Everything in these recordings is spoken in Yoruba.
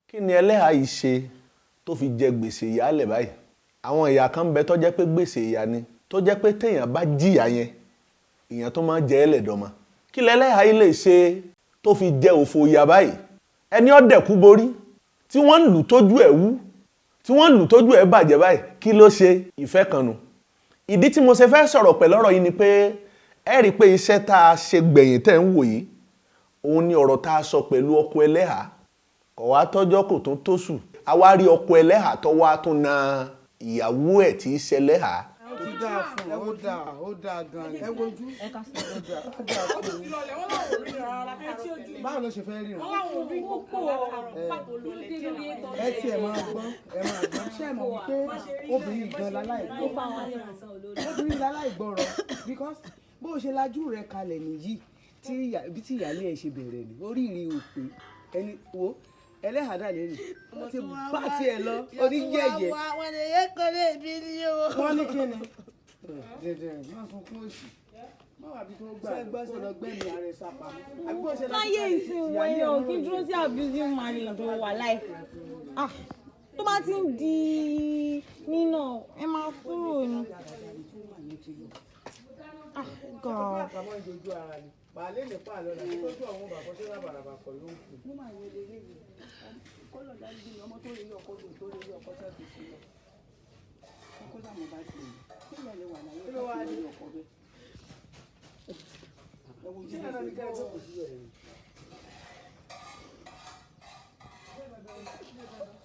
Kí ni Eleha yìí ṣe tó fi jẹ gbèsè ìyálẹ̀ báyìí? Àwọn ìyá kan ń bẹ tó jẹ́ pé gbèsè ìyá ni, tó jẹ́ pé téèyàn bá jìyà yẹn ìyẹn tó máa jẹ ẹlẹ́dọ̀mọ. Kí ni Eleha yìí lè ṣe tó fi jẹ òfò ìyá báyìí? Ẹni ọ̀dẹ̀kú borí tí wọ́n ń lù tójú ẹ̀ wú, tí wọ́n ń lù tójú ẹ̀ bàjẹ́ báyìí, kí ló ṣe? Ìfẹ́ kan nù. Ìdí tí mo ṣe fẹ́ sọ̀rọ̀ pẹ̀lú ọ̀rọ̀ yìí ni pé ẹ rí i pé iṣẹ́ tá a ṣe gbẹ̀yìn tẹ́ ń wò yìí, òun ni ọ̀rọ̀ tá a sọ pẹ̀lú ọkọ Eleha. Kò wá tọ́jọ́ kò tún tóṣù. A wá rí ọkọ Eleha tó wá tún na ìyàwó ẹ̀ tí í ṣe Eleha. Ó dáa gan ni. Ẹ wojú. Báwo ló ṣe fẹ́ ríran? Ẹ tiẹ̀ máa gbọ́n, ṣé ẹ mọ̀ wípé obìnrin gan láláìgbọ́rọ̀? Obìnrin láláìgbọ́rọ̀ because bó ṣe lajú rẹ̀ kalẹ̀ nìyí bí tí ìyálé ẹ̀ ṣe bẹ̀rẹ̀ ni oríire òpè ẹni wo Eleha dà lẹ́nu wọ́n ti bá tiẹ̀ lọ oníyẹ̀yẹ̀. Wọ́n lè yẹ kọ́ lé mi ní o. Wọ́n ní kí ni? Dẹ̀dẹ̀ máa sunkún òsì. Má wà bí tó gbà kó lọ gbẹ̀mí ara ẹ̀ sápá. Láyé ìsìn wọ̀nyí o kí dúró sí abusing marriage tó wà láì. Tó bá ti ń di nínà ẹ máa kúrò ni. God. Pàálé ní pàálọ́ la tó tó àwọn bàbá ṣe rábàràbà kọ̀ ló ń kù. Mo máa yẹ lé lé kó lọ dájú bí ọmọ tó rí ọkọ lò tó rí ọkọ ṣáàbì sí lọ. Ọkọ dàmú bá ti rìn. Kí ló lè wà láyé tó rí ọkọ bẹ́ẹ̀? Ẹ wo jí náà ní kẹ́rẹ́ tó kù sí ẹ̀.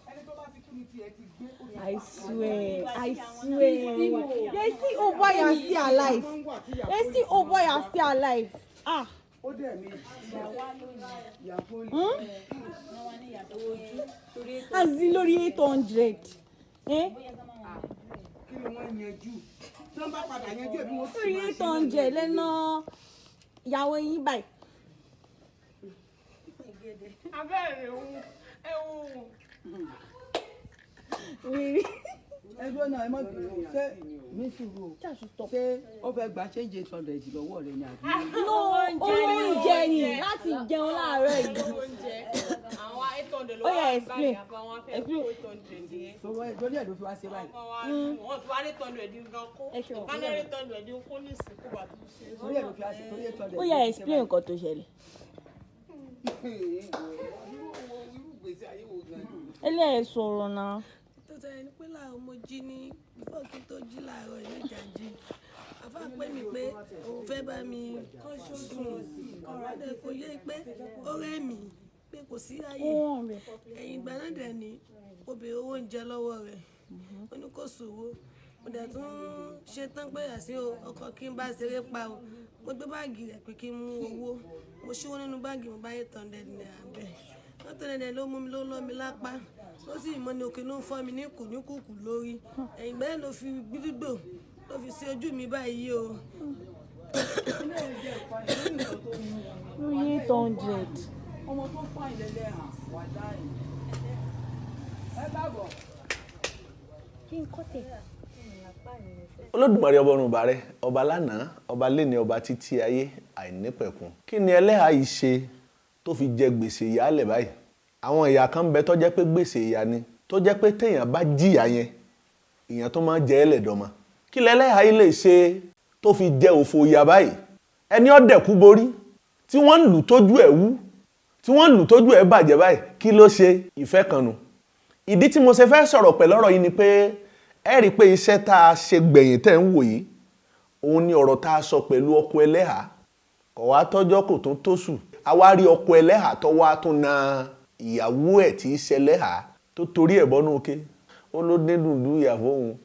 Ẹni tó bá ti kú ní tiẹ̀ ti gbé. I swear. They see oh boy are still alive. They see oh boy are still alive. Ó dẹ̀ mi ìyàpọ̀ Azi lórí 800. Kí ni wọ́n yanjú? Tí wọ́n bá padà yanjú ẹ̀bí wọ́n sì máa ṣe. 800 lẹ́nà ìyàwó yín báyìí. Abẹ́rẹ́ ohun Ẹgbẹ́ náà ẹ má bínú ṣé mi sùúrù ṣé ó fẹ́ gba change 800 lọ́wọ́ rẹ̀ ni àbí? No, oúnjẹ ni láti jẹun láàárọ̀ yìí. àwọn 800 ló Ó yá, wà explain. báyìí àbáwọn afẹ́ 800 yẹn. Lórí ẹ̀ ló fi wá ṣe báyìí. Wọ́n ti wá 800 gan kó. Kánẹ́ 800 kó ní ìsìnkú wà tó ṣe. Lórí ẹ̀ ló fi wá ṣe torí 800. Ó yá explain nǹkan tó ṣẹlẹ̀. Eleha sọ̀rọ̀ náà. Tó tẹ̀ ẹni pé láàárọ̀ mo jí ní bífọ̀ kí n tó jí láàárọ̀ ìlú ìjànjí. Àfá pè mí pé òun fẹ́ bá mi sùn. Ọ̀rọ̀ dẹ̀ kò yé pé ó rẹ́ mi pé kò sí ayé. Ẹ̀yìn ìgbà náà dẹ̀ ni mo béèrè owó oúnjẹ lọ́wọ́ rẹ̀. Ó ní kò sówó. Mo dẹ̀ tún ṣe tán pé àṣé ọkọ̀ kí n bá ṣeré pa o. Mo gbé báàgì rẹ̀ pé kí n mú owó. Mo ṣíwó nínú báàgì mo bá 800 naira bẹ́ẹ̀. 800 ló mú mi ló lọ́ mi lápá. Ó sì mọ ní òkè ló ń fọ́ mi ní kùkù lórí. Ẹ̀yìn ìgbà yẹn ló fi gbígbò ló fi sí ojú mi báyìí o. Lórí 800. Ọmọ tó fà ìlẹ̀lẹ̀ hàn wà dáì. Ẹ bàbọ̀. Kí n kọ́ tẹ̀. Olódùmarè ọba ọ̀run bàrẹ̀, ọba lánàá, ọba léni, ọba títí ayé àìnípẹ̀kun. Kí ni Eleha yìí ṣe tó fi jẹ gbèsè ìyálẹ̀ báyìí? Àwọn ìyá kan ń bẹ tó jẹ́ pé gbèsè ìyá ni, tó jẹ́ pé téèyàn bá jìyà yẹn ìyẹn tó máa jẹ ẹlẹ́dọ̀mọ. Kí ni Eleha yìí lè ṣe tó fi jẹ òfò ìyá báyìí? Ẹni ọ̀dẹ̀kú borí tí wọ́n ń lù tójú ẹ̀ wú, tí wọ́n ń lù tójú ẹ̀ bàjẹ́ báyìí, kí ló ṣe? Ìfẹ́ kan nù. Ìdí tí mo ṣe fẹ́ sọ̀rọ̀ pẹ̀lú ọ̀rọ̀ yìí ni pé ẹ rí i pé iṣẹ́ tá a ṣe gbẹ̀yìn tẹ́ ń wò yìí, òun ni ọ̀rọ̀ tá a sọ pẹ̀lú ọkọ Eleha. Kò wá tọ́jọ́ kò tún tóṣù. A wá rí ọkọ Eleha tó wá tún na ìyàwó ẹ̀ tí í ṣe Eleha tó torí ẹ̀ bọ́nú òkè. Ó ló ní dùndú ìyàwó òun,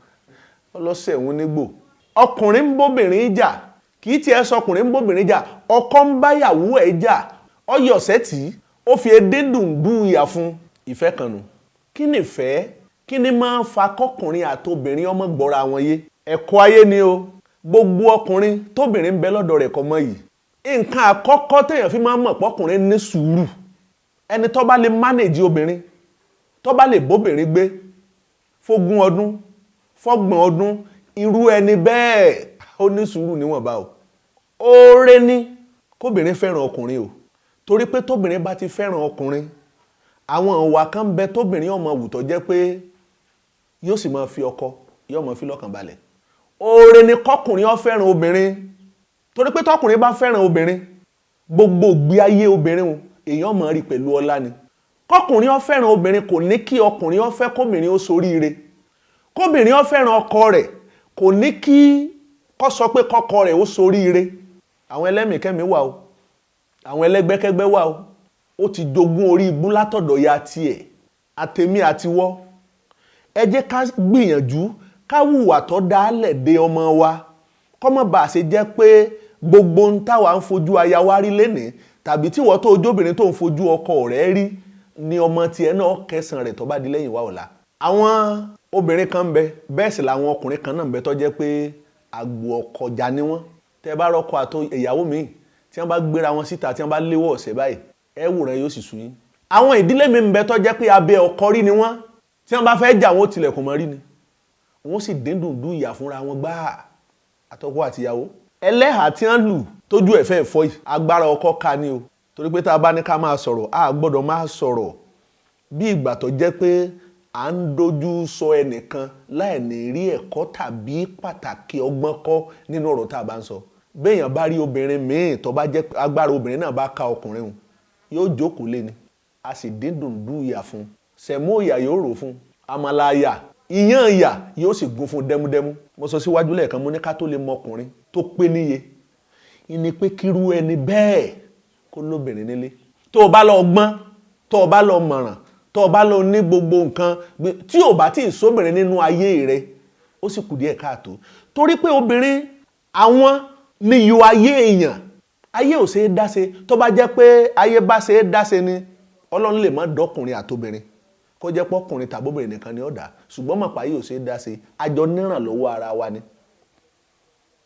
ó lọ sẹ̀wọ̀n nígbò. Ọkùnrin ń bóbìnrin jà, kì í tiẹ̀ sọkùnrin ń bóbìnrin jà, ọkọ ń bá ìyàwó ẹ̀ jà, ó yọ̀sẹ̀ tì í, ó fi edé dùndú ìyà fún. Ìfẹ́ kan nù. Kí ni ìfẹ́? Kí ni máa ń fa kọkùnrin àtobìnrin ọmọ gbọ́ra wọn yé? Ẹ̀kọ́ ayé ni o. Gbogbo ọkùnrin tóbìnrin ń bẹ lọ́dọ̀ rẹ̀ kọ́ mọ́ yìí. Nǹkan àkọ́kọ́ téèyàn fi máa ń mọ̀ pọ́kùnrin ní sùúrù. Ẹni tó bá lè manage obìnrin, tó bá lè bóbìnrin gbé fógún ọdún, fọ́gbọ̀n ọdún, irú ẹni bẹ́ẹ̀ ó ní sùúrù níwọ̀nba o. Oore ni kóbìnrin fẹ́ràn ọkùnrin o. Torí pé tóbìnrin bá ti fẹ́ràn ọkùnrin, àwọn ìwà kan bẹ tóbìnrin ọmọ wù tó jẹ́ pé yóò sì máa fi ọkọ yóò máa fi lọ́kàn balẹ̀. Oore ni kọkùnrin ó fẹ́ràn obìnrin, torí pé tọkùnrin bá fẹ́ràn obìnrin gbogbo ìgbé ayé obìnrin èèyàn máa rí pẹ̀lú ọlá ni. Kọkùnrin ó fẹ́ràn obìnrin kò ní kí ọkùnrin ó fẹ́ kóbìnrin ó soríire. Kóbìnrin ó fẹ́ràn ọkọ rẹ̀ kò ní kí kó sọ pé kọ́kọ rẹ̀ ó soríire. Àwọn ẹlẹ́mìíkẹ́mi wà o, àwọn ẹlẹ́gbẹ́kẹ́gbẹ́ wà o, ó ti jogún orí ibú látọ̀dọ̀ ya tiẹ̀ àtèmi àtiwọ́. Ẹ jẹ́ ká gbìyànjú ká hùwà tó dálẹ̀ de ọmọ wa kó má bàa ṣe jẹ́ pé gbogbo ń táwa ń fojú aya wa rí lénìí tàbí tí wọ́n tó ojóbìnrin tó ń fojú ọkọ rẹ̀ rí ni ọmọ tiẹ̀ náà kẹsàn rẹ̀ tó bá di lẹ́yìn wa ọ̀la. Àwọn obìnrin kan ń bẹ bẹ́ẹ̀ sì làwọn ọkùnrin kan náà ń bẹ tó jẹ́ pé àgbò ọkọjà ni wọ́n. Tẹ́ bá rọ́kọ àtọ ìyàwó mi tí wọ́n bá gbéra wọn síta tí wọ́n bá léwọ́ ọ̀sẹ̀ báyìí ẹ wòran yóò sì sú yín. Àwọn ìdílé mi ń bẹ tó jẹ́ pé abẹ́ ọkọ rí ni wọ́n, tí wọ́n bá fẹ́ jà wọ́n tilẹ̀kùn mọ́ rí ni wọ́n sì díndùndú ìyà fúnra wọn gbáà àtọkọ àtìyàwó. Ẹlẹ́hà tí wọ́n lù tójú ẹ̀fẹ́ ẹ̀fọ́ yìí agbára ọkọ ká ní o, torí pé tá a bá ní ká máa sọ̀rọ̀ a gbọ́dọ̀ máa sọ̀rọ̀ bí ìgbà tó jẹ́ pé à ń dojú sọ ẹnìkan láì ní rí ẹ̀kọ́ tàbí pàtàkì ọgbọ́n kọ́ nínú ọ̀rọ̀ tá a bá ń sọ. Béèyàn bá rí obìnrin míì tó bá jẹ́ agbára obìnrin náà bá ka ọkùnrin hùn yóò jókòó lé ni, a sì díndùndú ìyà fún, sẹ̀mó ìyà yóò rò fún, àmàlà ìyà ìyàn ìyà yóò sì gún fún dẹ́múdẹ́mú. Mo sọ síwájú lẹ́ẹ̀kan mo ní ká tó lè mọ ọkùnrin tó pé níye ìní pé kírú ẹni bẹ́ẹ̀ kó lóbìnrin nílé. Tó o bá lọ gbọ́n, tó o bá lọ mọ̀ràn, tó o bá lọ ní gbogbo nǹkan tí ò bá tí ì sóbìnrin nínú ayé rẹ ó sì kù díẹ̀ káàtó, torí pé obìnrin àwọn ni iyọ̀ ayé èèyàn. Ayé ò ṣe é dáṣe, tó bá jẹ́ pé ayé bá ṣe é dáṣe ni Ọlọ́run lè má dọ́kùnrin àtobìnrin kó jẹ́ pọ́kùnrin tàbóbìnrin nìkan ni ó dá, ṣùgbọ́n mọ̀pá ayé ò ṣe é dáṣe, àjọ nírànlọ́wọ́ ara wa ni.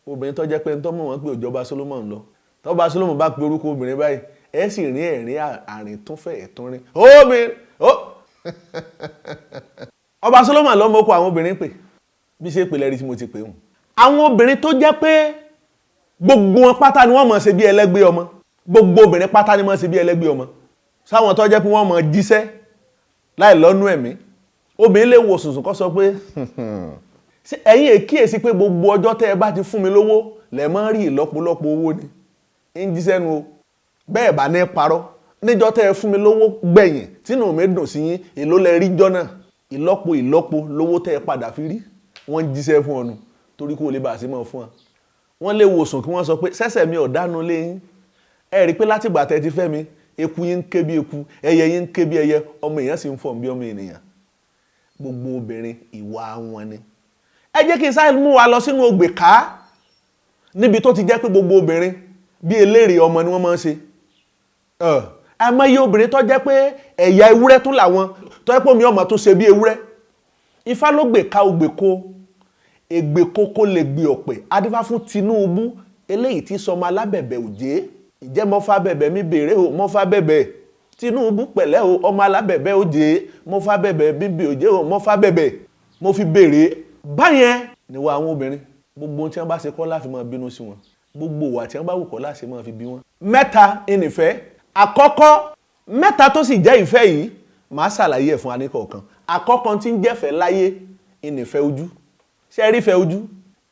Obìnrin tó jẹ́ pé ń tọ́ mọ̀ wọ́n pé òjọba Solomon lọ, tọ́ba Solomon bá pe orúkọ obìnrin báyìí ẹ sì rí ẹ̀rín àrìn tún fẹ́ ẹ̀tún rin obìnrin ọba Solomon ló mọ́kọ àwọn obìnrin pè bí ṣe pè lẹ́rìí tí mo ti pè hùn. Àwọn obìnrin tó jẹ́ pé gbogbo wọn pátá ni wọ́n mọ̀ ṣe bí ẹlẹ́gbẹ́ ọmọ, gbogbo obìnrin pátá ni wọ́n ṣe bí ẹlẹ́gbẹ́ ọmọ. Sáwọn tó jẹ́ pé wọ́n mọ̀ jíṣẹ́ láì lọ́nú ẹ̀mí. Obìnrin lè wo sùnsùn kó sọ pé ẹ̀yin èkíyèsí pé gbogbo ọjọ́ tẹ́ ẹ bá ti fún mi lówó lẹ máa rí ìlọ́pọ̀lọpọ̀ owó ni ń jíṣẹ́ nu o. Bẹ́ẹ̀ bá ní parọ́ níjọ́ tẹ́ ẹ fún mi lówó gbẹ̀yìn tínú mi dùn sí yín èló lẹ rí jọ́ náà ìlọ́po lówó tẹ́ ẹ padà fi rí wọ́n ń jíṣẹ́ fún ọnu torí kó o lè bá a sí mọ́ fún wa. Wọ́n lè wòsàn kí wọ́n sọ pé sẹ́sẹ̀ mi ọ̀dánu lé yín ẹ rí pé látìgbà tẹ́ ti fẹ́ mi eku yín ń ké bí eku ẹyẹ yín ń ké bí ẹyẹ ọmọ èèyàn sì ń fọ̀ bí ọmọ ènìyàn. Gbogbo obìnrin ìwà wọn ni. Ẹ jẹ́ kí n sáré mú wa lọ sínú ògbèká níbi tó ti jẹ́ pé gbogbo obìnrin bí eléré ọmọ ni wọ́n máa ń ṣe. Àmọ́ iye obìnrin tó jẹ́ pé ẹ̀yà ewúrẹ́ tún làwọn tó jẹ́ pé omi ọmọ tó ṣe bí ewúrẹ́. Ifá ló gbèká ògbèkó ègbèkókó lè gbé ọ̀pẹ adífá fún Tinubu eléyìí tí sọmọ alábẹ̀bẹ̀ òjé ìjẹ́ mọ́fá bẹ̀bẹ̀ mi bèrè o mọ́fá bẹ̀bẹ̀ Tinubu pẹ̀lẹ́ o ọmọ alábẹ̀bẹ̀ òjé mọ́fá bẹ̀bẹ̀ bíbí òjé o mọ́fá bẹ̀bẹ̀ mo fi bèrè. Báyẹn ni wà àwọn obìnrin gbogbo tí wọ́n bá ṣe kọ́ láfi máa bínú sí wọn, gbogbo wà tí wọ́n bá wù kọ́ láti máa fi bí wọn. Mẹ́ta ìnìfẹ́ àkọ́kọ́, mẹ́ta tó sì jẹ́ ìfẹ́ yìí màá ṣàlàyé ẹ̀ fún wa ní kọ̀ọ̀kan. Àkọ́kọ́ tí ń jẹ́fẹ́ láyé ìnìfẹ́ ojú. Ṣé rí fẹ́ ojú?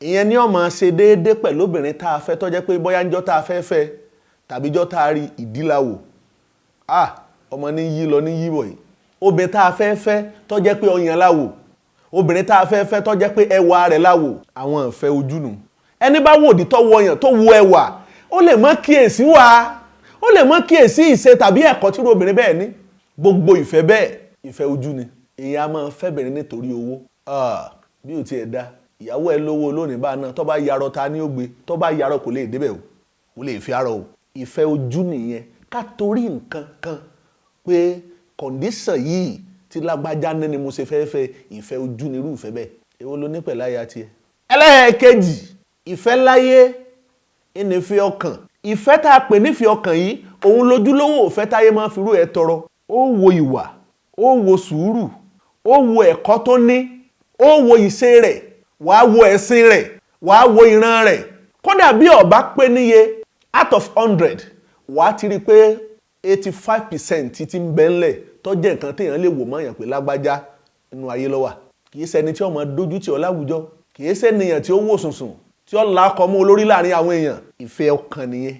Ìyẹn ni ó máa ṣe déédéé pẹ̀lú obìnrin tá a fẹ́ tó jẹ́ pé bóyá ńjọ́ tá a fẹ́ fẹ́ tàbí ńjọ́ tá a rí ìdíláwò. Ọmọ ní yí lọ ní yí bọ̀ yìí. Obìnrin tá a fẹ́ fẹ́ tó jẹ́ pé ọyàn láwò. Obìnrin tá a fẹ́ fẹ́ tó jẹ́ pé ẹwà rẹ̀ láwò. Àwọn ìfẹ́ ojú nù. Ẹni bá wò di tó wo ọyàn tó wo ẹwà ó lè mọ́ kíyèsí wà, ó lè mọ́ kíyèsí ìṣe tàbí ẹ̀kọ́ tí obìnrin bẹ́ẹ̀ ní. Gbogbo ìfẹ́ bẹ́ẹ̀ ìfẹ́ ojú ni. Èèyàn á máa fẹ́ bẹ̀rẹ̀ nítorí owó. Bí ò tiẹ̀ dá ìyàwó ẹ lówó lónìí bá náà tó bá yarọ ta ní ó gbé tó bá yarọ kò lè débẹ̀ o kò lè fi arọ o. Ìfẹ́ ojú nìyẹn ká torí nǹkan kan pé kọ̀ǹdíṣàn yìí tí lágbájá ní ni mo ṣe fẹ́ fẹ́ ìfẹ́ ojú ni irú ìfẹ́ bẹ́ẹ̀. Èwo ló ní pẹ̀lú àyà tiẹ̀. Ẹlẹ́ẹ̀kejì ìfẹ́ láyé ìnífẹ́ ọkàn. Ìfẹ́ tá a pè nífẹ́ ọkàn yìí òun lójúlówó ìfẹ́ táyé máa fi rú ẹ tọrọ. Ó wo ìwà, ó wo sùúrù, ó wo ẹ̀kọ́ tó ní, ó wo ìṣe rẹ̀, wàá wo ẹ̀sìn rẹ̀, wàá wo ìran rẹ̀. Kódà bí ó bá pé níye out of 100 wàá ti rí pé 85% ti ń bẹ ńlẹ̀ tó jẹ́ nǹkan téèyàn lè wò mọ́yàn pé lágbájá inú ayé ló wà. Kì í ṣẹni tí ó máa dójú tì ọ́ láwùjọ, kì í ṣènìyàn tí ó wò sùnsùn tí ó lákọ mọ́ olórí láàrin àwọn èèyàn. Ìfẹ́ ọkàn nìyẹn.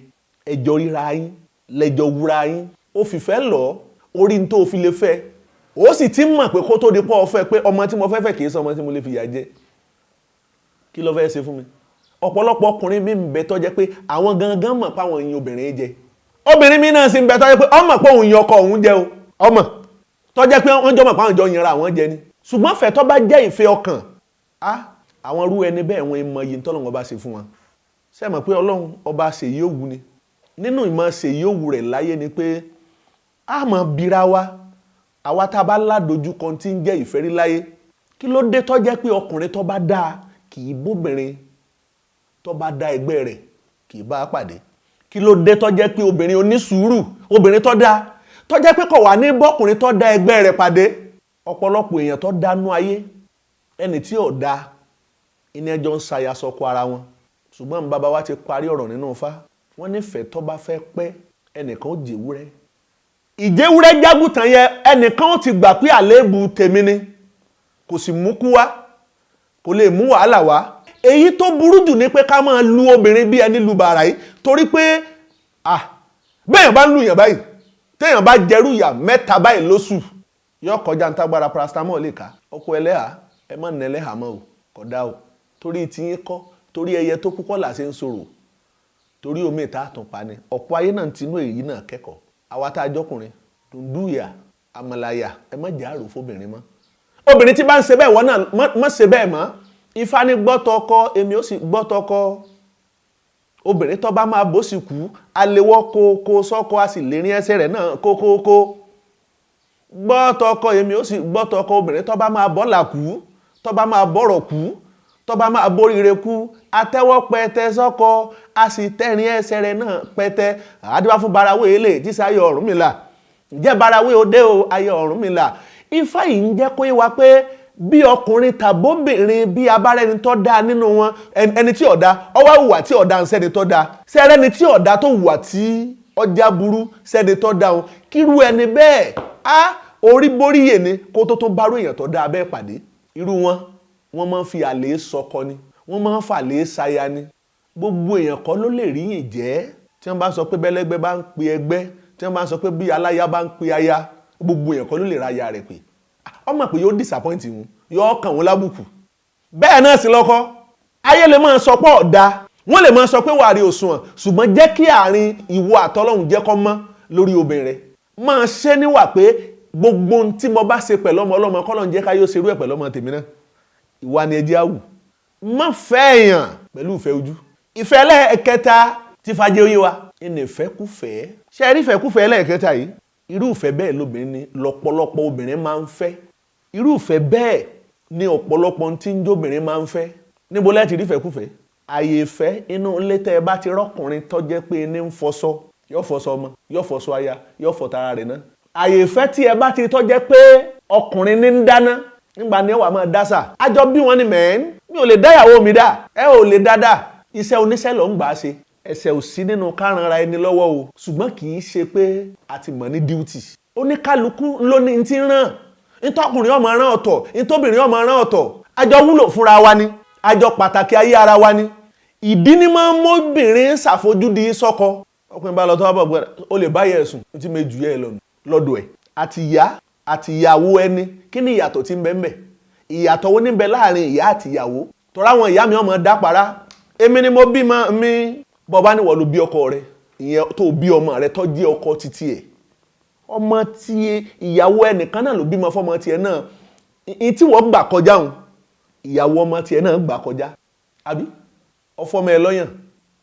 Ẹjọ́ ríra yín, lẹ́jọ́ wúra yín. Ó fìfẹ́ lọ orí ní tó fi lè fẹ́. Ó sì ti mọ̀ pé kó tó di pọ́ ọ fẹ́ pé ọmọ tí mo fẹ́ fẹ́ kì í ṣe ọmọ tí mo lè fìyà jẹ. Kí ló fẹ́ ṣe fún mi? Ọ̀pọ̀lọpọ̀ ọkùnrin mi ń bẹ tó jẹ́ pé àwọn gangan mọ̀ pé àwọn yin obìnrin jẹ. Obìnrin mi náà sì ń bẹ tó jẹ́ pé ọmọ pé òun yin ọkọ òun jẹ o. Ọmọ tó jẹ́ pé wọ́n jọ mọ̀ pé àwọn jọ yinra àwọn jẹ ni. Ṣùgbọ́n fẹ́ tó bá jẹ́ ìfẹ́ ọkàn, àwọn irú ẹni bẹ́ẹ̀ wọn ìmọ̀ yìí tọ́lọ́run ọba ṣe fún wọn. Ṣé mọ̀ pé Ọlọ́run ọba ṣe yìí òwú ni? Nínú ìmọ̀ ṣe yìí òwú rẹ̀ láyé ni pé a mọ̀ bira wa, àwa tá a bá ládójú kan tí ń jẹ́ ìfẹ́ rí láyé. Kí ló dé tó jẹ́ pé ọkùnrin tó bá dáa kì í bóbìnrin tó bá dá ẹgbẹ́ rẹ̀ kì í bá a pàdé? Kí ló dé tó jẹ́ pé obìnrin onísùúrù, obìnrin tó dáa tó jẹ́ pé kò wà ní bọ́kùnrin tó dá ẹgbẹ́ rẹ̀ pàdé? Ọ̀pọ̀lọpọ̀ èèyàn tó dánú ayé, ẹni tí ò dáa iná ẹjọ́ ń ṣaya sọkọ ara wọn. Ṣùgbọ́n bàbá wa ti parí ọ̀rọ̀ nínú Ifá. Wọ́n nífẹ̀ẹ́ tó bá fẹ́ pẹ́ ẹnìkan ó jèwúrẹ́. Ìjẹ́wúrẹ́ jágùtàn yẹ ẹnìkan ó ti gbà pé àléébù tèmi ni, kò sì mú kú wá, kò lè mú wàhálà wá. Èyí tó burú jù ni pé ká máa lu obìnrin bí ẹni lu bàrà yìí, torí pé bẹ́ẹ̀yàn bá ń lu yàn báyìí, téèyàn bá jẹrú ìyà 3 báyìí lóṣù, yóò kọjá ń tágbára paracetamol lè ká. Ọkọ ẹlẹ́hà, ẹ má nà ẹlẹ́hà mọ́ o, kódà o. Torí tiyín kọ́, torí ẹyẹ tó kú kọ́ là ṣe ń sọ̀rọ̀, torí omi ìta àtùnpá ni. Ọ̀pọ̀ ayé náà tinú èyí náà kẹ́kọ̀ọ́. Àwa tá a jọkùnrin, dùndúyà, àmàlàyà, ẹ má jà àrò fóbìnrin mọ́. Obìnrin tí bá ń ṣe bẹ́ẹ̀ wọ́n náà má ṣe bẹ́ẹ̀ mọ́. Ifá ní gbọ́ tọkọ, èmi ó sì gbọ́ tọkọ. Obìnrin tó bá máa bó sì kú, a lè wọ́ kókó sọ́kọ, a sì lè rin ẹsẹ̀ rẹ̀ náà kókókó. Gbọ́ tọkọ, èmi ó sì gbọ́ tọkọ. Obìnrin tó bá máa bọ́là kú, tó bá máa bọ́rọ̀ kú, tó bá máa boríire kú, a tẹ́wọ́ pẹtẹ sọ́kọ, a sì tẹ́rin ẹsẹ̀ rẹ̀ náà pẹtẹ. Àdúrà fún barawé ilé tí sáyọ Ọ̀rúnmìlà. Ǹjẹ́ barawé òde o, ayọ̀ Ọ̀rúnmìlà. Ifá yìí ń jẹ́ kó yé wa pé bí ọkùnrin tàbóbìnrin bí abárẹ́ni tó dáa nínú wọn, ẹni tí ọ̀dá ọwọ́ hùwà tí ọ̀dá ń sẹ́ni tó dáa, sẹ́rẹ́ni tí ọ̀dá tó hùwà tí ọjà burú sẹ́ni tó dáa wọn, kírú ẹni bẹ́ẹ̀ orí boríyè ni kó tó bárò èèyàn tó dáa bẹ́ẹ̀ pàdé. Irú wọn wọ́n máa ń fi àlè sọkọ ni, wọ́n máa ń fa àlè ṣaya ni. Gbogbo èèyàn kọ́ ló lè rí yìn jẹ́. Tí wọ́n bá sọ pé bẹ́lẹ́gbẹ́ bá ń pe ẹgbẹ́, tí wọ́n bá sọ pé bí aláya bá ń pe aya, gbogbo èèyàn kọ́ ló lè ra aya rẹ̀ pé ọmọ pé yóò disappoint wọn, yóò kàn wọn lábùkù. Bẹ́ẹ̀ náà sì lọ́kọ́, ayé lè máa sọ pé ọ̀dà, wọ́n lè máa sọ pé wàá rí òṣùwọ̀n, ṣùgbọ́n jẹ́ kí àárín ìwọ àtọlọ́hun jẹ́ kó mọ́ lórí obìnrin rẹ̀. Máa ṣe níwà pé gbogbo ohun tí mo bá ṣe pẹ̀lú ọmọ ọlọ́mọ kọ́lọ́hun jẹ́ ká yóò ṣerú ẹ̀ pẹ̀lú ọmọ tèmi náà. Ìwà ni ẹjẹ́ àwù. Má fẹ́ èèyàn pẹ̀lú ìfẹ́ ojú. Ìfẹ́ lẹ́ẹ̀kẹta tí fàjẹ́ oyé wa, ẹni ìfẹ́kúfẹ́. Ṣé rí ìfẹ́kúfẹ́ lẹ́ẹ̀kẹta yìí? Irú ìfẹ́ bẹ́ẹ̀ lóbìnrin ni lọ́pọ̀lọpọ̀ obìnrin máa ń fẹ́. Irú ìfẹ́ bẹ́ẹ̀ ni ọ̀pọ̀lọpọ̀ tí ń jóbìnrin máa ń fẹ́. Níbo lẹ́ẹ̀tì rí ìfẹ́kúfẹ́? Àyè ìfẹ́ inú ilé tẹ́ ẹ bá ti rọ́kùnrin tó jẹ́ pé ní ń fọṣọ, yóò fọṣọ ọmọ, yóò fọṣọ aya, yóò fọ tara rẹ̀ náà. Àyè ìfẹ́ tí ẹ bá ti tó jẹ́ pé ọkùnrin ní ń dáná, nígbà ni ẹ wà máa dásà. Àjọ bí wọn ni mẹ́ẹ́n, mi ò lè dá ìyàwó mi dá, ẹ ò lè dáadáa. Iṣẹ́ oníṣẹ́ ló ń gbà á ṣe. Ẹ̀ṣẹ̀ ò sí nínú kárànra ẹni lọ́wọ́ o, ṣùgbọ́n kì í ṣe pé a ti mọ̀ ní duty. Oníkálukú ló ní ti rán. Ntọ́kùnrin ọmọ rán ọ̀tọ̀, ntóbìnrin ọmọ rán ọ̀tọ̀. Àjọ wúlò fúnra wa ni, àjọ pàtàkì ayé ara wa ni. Ìdí ni máa ń móbìnrin ṣàfojúdi sọ́kọ. Ọkùnrin bá lọ tó bá bọ̀ gbọ́dọ̀, ó lè bá yẹ ẹ̀sùn tí mo jù yẹ lọ́dọ̀ ẹ̀. Àti ìyá àti ìyàwó ẹni, kí ni ìyàtọ̀ tí ń bẹ ńbẹ̀? Ìyàtọ̀ wo ní ń bẹ láàrin ìyá àti ìyàwó? Tọ́ra àwọn ìyá mi ọmọ dápara. Èmi ni mo bímọ mi. Bọ́bá ní wọ́n ló bí ọkọ rẹ̀, ìyẹn tó bí ọmọ rẹ̀ tó jẹ́ ọkọ títí ẹ̀. Ọmọ tí ìyàwó ẹnìkan náà ló bímọ fọ́mọ tiẹ̀ náà. Tí wọ́n gbà kọjá òun, ìyàwó ọmọ tiẹ̀ náà gbà kọjá. Àbí? Ọfọmọ ẹ lọ́yàn,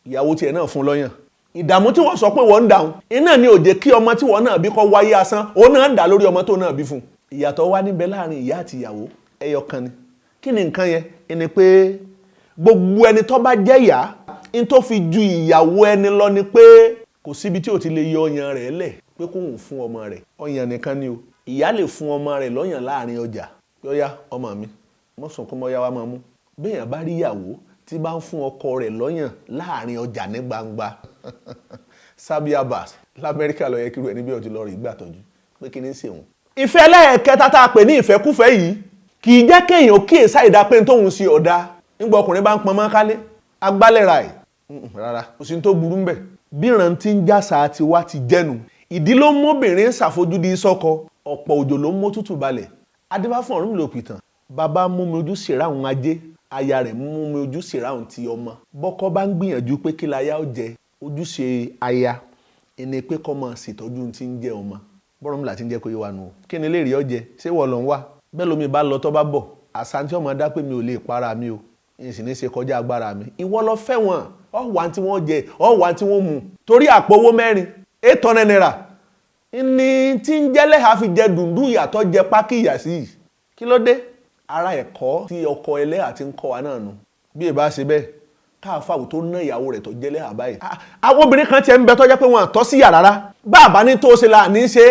ìyàwó tiẹ̀ náà fún lọ́yàn. Ìdààmú tí wọ́n sọ pé wọ́n ń dàun, iná ni ó jẹ́ kí ọmọ tí wọ́n náà bí kó wáyé asán, òun náà ń dà lórí ọmọ tó náà bí fún. Ìyàtọ̀ wà níbẹ̀ láàrin ìyá àti ìyàwó, ẹyọ kan ni. Kí ni nǹkan yẹn? Ẹni pé gbogbo ẹni tó bá jẹ́ ìyá, in tó fi ju ìyàwó ẹni lọ ni pé kò síbi tí ò ti lè yọ ọyàn rẹ̀ lẹ̀ pé kóun fún ọmọ rẹ̀. Ọyàn nìkan ni o. Ìyá lè fún ọmọ rẹ̀ lọ́yàn láàrin ọjà. Yọ́yá ọmọ mi, mọ́ sunkún mọ́ yá wa máa mú. Béèyàn bá rí ìyàwó tí bá ń fún ọkọ rẹ̀ lọ́yàn láàrin ọjà ní gbangba. Sabiabas l'Amẹ́ríkà lọ yẹ kí irú ẹni bí ọtí lọ rí ìgbà tọ́jú pé kí ni ṣe òun. ìfẹ́ ẹlẹ́ẹ̀kẹta tá a pè ní ìfẹ́kúfẹ́ yìí kì í jẹ́ kéèyàn kíyèsí àìdá pé tóun sí ọ̀dà nígbà ọkùnrin bá ń pọn mọ́ kálé agbálẹ̀ra ẹ̀ rárá kò sí tó burú mbẹ̀ bí ìrántí ń jásà ti wá ti jẹ́nu ìdí ló mú obìnrin ṣàfojúdi sọ́kọ ọ̀pọ̀ òjò ló mú tútù balẹ̀ adébá fún ọ̀run lò pìtàn bàbá mú mi ojú ṣèràhùn ajé aya rẹ̀ mú mi ojú ṣèràhùn ti ọmọ bọ́kọ bá ń gbìyànjú pé kí láyà ó jẹ ojúṣe aya ẹni pé kọ́ mọ̀ ṣètọ́jú ti ń jẹ ọmọ bọ́rọ̀ mi là ti ń jẹ́ kó yé wa nù o kí ni léèrè ọjẹ ṣé wọ́n lọ ń wá bẹ́ẹ̀ lómi bá lọ tọ́ bá bọ̀ àṣà tí ọmọ dá pé mi ò lè para mi o n sì ní ṣe kọjá agbára mi ìwọ lọ fẹ́ wọn ọ̀wà tí wọ́n jẹ ọ̀wà tí wọ́n mu torí àpò owó mẹ́rin 800 naira ní tí ń jẹ́lẹ̀ ha fi jẹ dùndú ìyàtọ̀ jẹ pákí ìyà sí yìí kí ló dé ara ẹ̀kọ́ tí ọkọ Ẹlẹ́hà ti ń kọ́ wa náà nù bí ẹ bá ṣe bẹ́ẹ̀ káàfáwò tó ná ìyàwó rẹ̀ tó jẹ́lẹ̀ ha báyìí àwọn obìnrin kan tiẹ̀ ń bẹ tó jẹ́ pé wọn àtọ́ sí yà rárá bá àbá ní tó ṣe là ní ṣe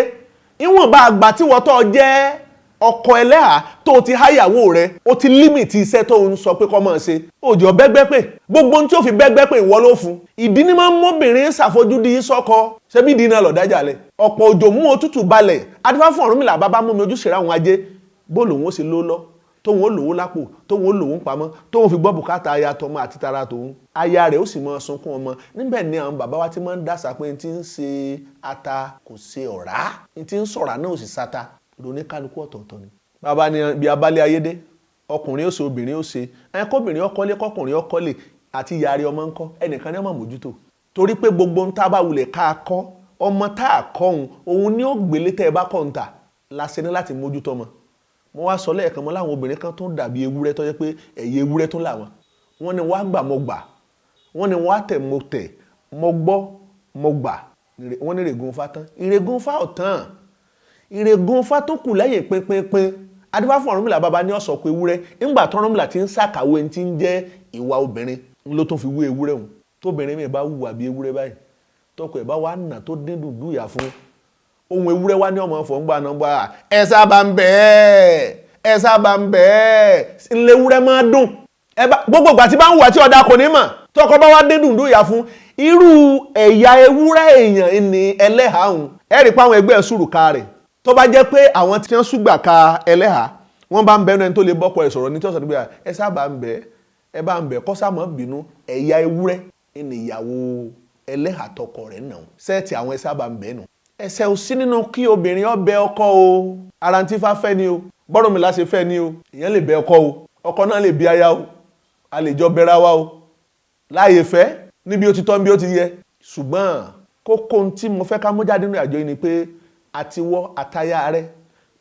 ìwọ̀nba àgbà tí wọ́n tó jẹ́ ọkọ Ẹlẹ́hà tó ti háyàwó rẹ̀ ó ti límìtì iṣẹ́ tó ń sọ pé kó máa ṣe òjò bẹ́gbẹ́ pé gbogbo ohun tí ó fi bẹ́gbẹ́ pé ìwọ ló fún ìdí ní máa ń mọ́bìnrin ṣàfojúdi sọ́kọ ṣebí ìdí náà lọ dájàlẹ̀ ọ̀pọ̀ òjò mú òtútù balẹ̀ adífá fún Ọ̀rúnmìlà bàbá mú mi ojúṣe ráwọn ajé bó lòun ó ṣe ló lọ tóun ó lòwó lápò tóun ó lòwó pamọ́ tóun fi gbọ́ bùkátà aya tọmọ àti tara tòun aya rẹ̀ ó sì máa sunkún ọmọ níbẹ̀ ni àwọn bàbá wa ti máa ń dàsà pé n ti ń ṣe ata kò ṣe ọ̀rá n ti ń sọ̀rá náà ò sì sata lóní kálukú ọ̀tọ̀ọ̀tọ̀ ni bàbá ni bí abálé ayédè ọkùnrin ó ṣe obìnrin ó ṣe kóbìnrin ọkọlé kọkùnrin ọkọlé àti ìyàrí ọmọ ńkọ́ ẹnìkan ní ọmọ mójútó torí pé gbogbo ń tá bá wulẹ̀ ká kọ́ ọmọ tá a kọ́ òun ni ó gbélé tẹ́ ẹ bá kọ́ ń tà láṣẹ ní láti mójútó ọmọ mo wá sọ lẹ́ẹ̀kan mọ́ láwọn obìnrin kan tó ń dàbí ewúrẹ́ tó jẹ́ pé ẹ̀yẹ ewúrẹ́ tó làwọn wọ́n ní wá gbà mo gbà wọ́n ní wá tẹ̀ mo tẹ̀ mo gbọ́ mo gbà wọ́n ní ìrègùn fa tán ìrègùn fa ọ̀tán ìrègùn fa tó kù lẹ́yìn pínpínpín adífá fún Ọ̀rúnmìlà bàbá ní ọ̀sọ̀ pé ewúrẹ́ ńgbà tó Ọ̀rúnmìlà ti ń ṣàkàwé ti ń jẹ́ ìwà obìnrin ló tó fi wé ewúrẹ́ òun tóbìnrin mi bá hùwà bí ewúrẹ́ báyìí tọkọ ẹ̀ bá wà nà tó dín dùndú ìyà fún ohun ewúrẹ́ wá ní ọmọ ọ̀fọ̀ ńgbà náà gbà ẹ sábà ń bẹ́ẹ̀ ńlẹ̀ ewúrẹ́ máa dùn gbogbo ìgbà tí bá ń hùwà tí ọ̀dà kò ní mọ̀ tọkọ bá wá dín dùndú ìyà fún irú ẹ̀yà ewúrẹ́ èèyàn ní Ẹlẹ́hà òun ẹ̀rì pa àwọn ẹgbẹ́ sùrùkà rẹ̀ tó bá jẹ́ pé àwọn tí wọ́n ṣùgbà ka Ẹlẹ́hà wọ́n bá ń bẹnu ẹni tó lè bọ́kọ ẹ̀ sọ̀rọ̀ ní tí ọ̀sán nígbà ẹ sábà ń bẹ́ ẹ bá ń bẹ́ kọ́ sáà mọ́ bínú ẹ̀yà ewúrẹ́ ní ìyàwó Ẹlẹ́hà tọkọ rẹ̀ nà sẹ́ẹ̀tì àwọn ẹ sábà ń bẹ́ nù. ẹsẹ̀ ò sí nínú kí obìnrin ó bẹ ọkọ o ara tí fa fẹ́ ni o bọ́rọ̀mìlà ṣe fẹ́ ni o èèyàn lè bẹ ọkọ o ọkọ náà lè bí aya o a lè jọ bẹra wa o láàyè fẹ́ níbi ó ti tọ́ níbi ó ti yẹ ṣùgbọ́n kókó tí mo fẹ́ ká mú jáde nínú àjọ yìí ni pé àtiwọ́ àtaya rẹ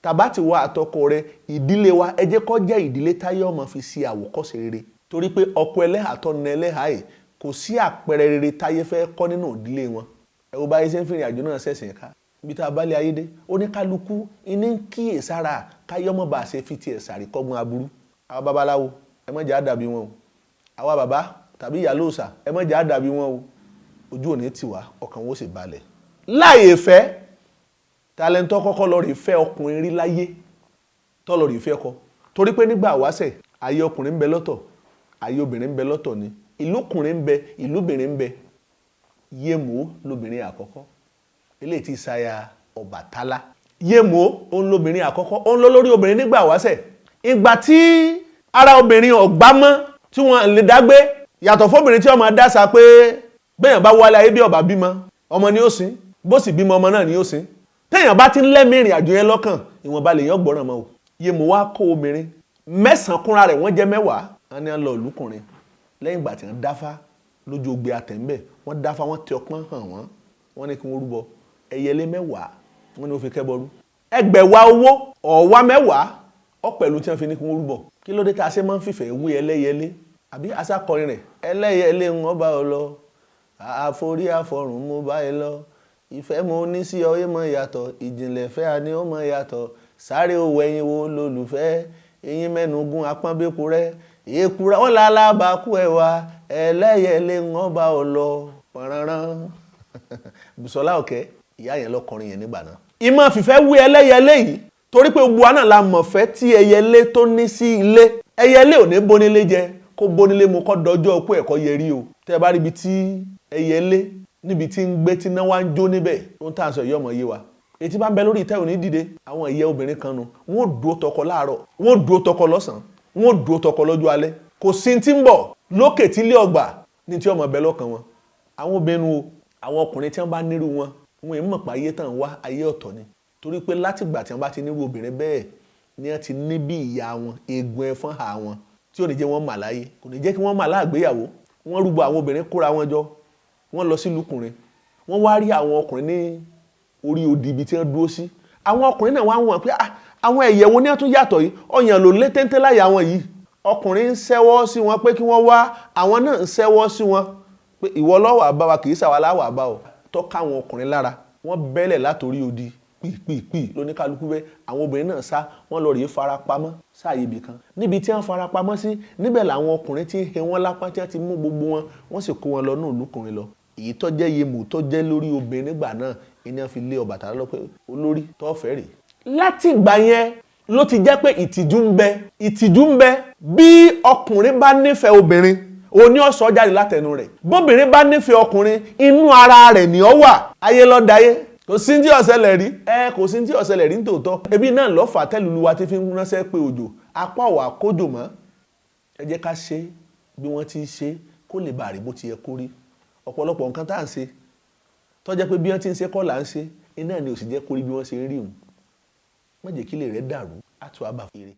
tàbá ti wá àtọkọ rẹ ìdílé wa ẹ jẹ́ kó jẹ́ ìdílé táyé ọmọ fi ṣe àwòkọ́ṣe rere torí pé ọkọ Ẹlẹ́hà tó na Ẹlẹ́hà yìí kò sí àpẹẹrẹ rere táyé fẹ́ kọ́ nínú ìdílé wọn ẹ wo báyé ṣe ń fìrìn àjò náà ṣẹ̀ṣẹ̀ ká bí tá a bá lé ayé dé oníkálukú iní ń kíyèsára káyé ọmọ bá ṣe fi tiẹ̀ sàrí kọ́gbọ́n aburú àwa babaláwo ẹ má jẹ́ àdàbí wọn o àwa bàbá tàbí ìyá lóòsà ẹ má jẹ́ àdàbí wọn o ojú òní tiwa ọkàn wo sì balẹ̀ láàyè fẹ́ talentọ́ kọ́kọ́ lọ rí fẹ́ ọkùnrin rí láyé tọ́ lọ rí fẹ́ kọ torí pé nígbà wáṣẹ̀ ayé ọkùnrin ń bẹ lọ́tọ̀ ayé obìnrin ń bẹ lọ́tọ̀ ni ìlúkùnrin ń bẹ ìlúbìnrin ń bẹ Yémò lóbìnrin àkọ́kọ́ eléyìí tí Ṣaya Ọbàtálá Yémò òun lóbìnrin àkọ́kọ́ òun ló lórí obìnrin nígbà wáṣẹ̀ ìgbà tí ara obìnrin ọ̀gbá mọ́ tí wọ́n lè dágbé yàtọ̀ fóbìnrin tí ọmọ dásà pé bẹ́yàn bá wálé ayé bí ọba bímọ ọmọ ni ó sìn bó sì bímọ ọmọ náà ni ó sìn téèyàn bá ti ń lẹ́mìí ìrìn àjò yẹn lọ́kàn ìwọ̀nba lèèyàn gbọ́ràn mọ́ o Yémò wá kó obìnrin 9 kúnra rẹ̀ wọ́n jẹ́ 10 wọ́n ní lọ ìlúkùnrin lẹ́yìn ìgbà tí wọ́n dáfá lójú ogbe àtẹ̀ńbẹ̀ wọ́n dáfá wọ́n tẹ ọpọ́n hàn wọ́n ní kí wọ́n rúbọ ẹyẹlé 10 wọ́n ní ó fi kẹ́bọrú ẹgbẹ̀wá owó ọ̀wá 10 ọ̀pẹ̀lú tí wọ́n fi ní kí wọ́n rúbọ kí ló dé tá a ṣe máa ń fìfẹ́ wé ẹlẹ́yẹlé àbí aṣákọrin rẹ̀ ẹlẹ́yẹlé ń wọ́n bá ọ lọ àforí àfọrùn mo bá ẹ lọ ìfẹ́ mo ní sí ọ yé mọ yàtọ̀ ìjìnlẹ̀ fẹ́ a ní ó mọ yàtọ̀ sáré owó ẹyin wo lólùfẹ́ eyín mẹ́nugun apọ́nbẹ́kù rẹ èkúra ó lálábàákú ẹwà ẹlẹ́yẹlé ń wọ́n bá ọ lọ pọ̀nrán Bùsọ́lá Òkè ìyá yẹn lọ́kọrin yẹn nígbà náà ìmọ̀ fìfẹ́ wé ẹlẹ́yẹlé yìí torí pé gbogbo àná la mọ̀fẹ́ tí ẹyẹlé tó ní sí ilé ẹyẹlé ò ní bónílé jẹ kó bónílé mu kọ́ dọjọ́ ọkú ẹ̀kọ́ yẹrí o tẹ́ bá rí ibi tí ẹyẹlé níbi tí ń gbé tí náà wá ń jó níbẹ̀ tó ń tà sọ yìí ọmọ yé wa etí bá ń bẹ lórí ìtẹ́ òní dìde. Àwọn ìyẹ́ obìnrin kan nu wọ́n dúró tọkọ láàárọ̀, wọ́n dúró tọkọ lọ́sàn-án, wọ́n dúró tọkọ lọ́jọ́ alẹ́. Kò sí tí ń bọ̀ lókè tí ilé ọgbà ní tí ọmọ bẹ lọ́kàn wọn. Àwọn obìnrin o, àwọn ọkùnrin tí wọ́n bá nírú wọn wọn mọ̀ pé ayé tàn wá ayé ọ̀tọ̀ ni. Torí pé látìgbà tí wọ́n bá ti nírú obìnrin bẹ́ẹ̀ ni wọ́n ti ní bí ìyá wọn egun ẹ̀fọn hà wọn tí ò ní jẹ́ wọ́n mà láyé, kò ní jẹ́ kí wọ́n mà láàgbéyàwó. Wọ́n rúbọ àwọn obìnrin kóra wọn jọ, wọ́n lọ sí lùkùnrin, wọ́n wá rí àwọn ọkùnrin ní orí odi ibi tí wọ́n dúró sí. Àwọn ọkùnrin náà wá wọ́n pé àwọn ẹ̀yẹ̀ wo ni wọ́n tún yàtọ̀ yìí, ọyàn ló lé téńté láyà wọn yìí. Ọkùnrin ń ṣẹ́wọ́ sí wọn pé kí wọ́n wá, àwọn náà ń ṣẹ́wọ́ sí wọn pé ìwọ ló wá bá wa kì í ṣàwa la wá bá ọ. Tọ́ka àwọn ọkùnrin lára, wọ́n bẹ́lẹ̀ látòrí odi pìpìpì lóníkálukú bẹ́ẹ̀. Àwọn obìnrin náà sá, wọ́n lọ rèé farapamọ́ sáàyè ibì kan. Níbi tí wọ́n farapamọ́ sí, níbẹ̀ làwọn ọkùnrin tí ń he wọ́n lápá tí wọ́n ti mú gbogbo wọn, wọ́n sì kó wọn lọ náà lùkùnrin lọ. Èyí tó jẹ́ yemù tó jẹ́ lórí obìnrin nígbà náà iná fi lé Ọbàtálá lọ pé olórí tó fẹ́ rèé. Láti ìgbà yẹn ló ti jẹ́ pé ìtìjú ń bẹ bí ọkùnrin bá nífẹ̀ẹ́ obìnrin òní ó sọ jáde látẹnu rẹ̀. Bóbìnrin bá nífẹ̀ẹ́ ọkùnrin inú ara rẹ̀ ni ó wà. Ayé ló dayé, kò sí tí ó ṣẹlẹ̀ rí. Kò sí tí ó ṣẹlẹ̀ rí nítòótọ́. Ebi náà ló fà tẹ́lùlù wa ti fi ń ránṣẹ́ pé òjò apá wà kójò mọ́. Ẹ jẹ́ ká ṣe bí wọ́n ti ṣe kó lè bàrí bó ti yẹ kó rí. Ọ̀pọ̀lọpọ̀ nǹkan tá à ń ṣe tó jẹ́ pé bí wọ́n ti ń ṣe kọ́ là ń ṣe iná ni ò sì jẹ́ kó rí bí wọ́n ṣe ń rí òun. Má jẹ́ kí ilé rẹ̀ dàrú, á tún àbàfẹ́rẹ́.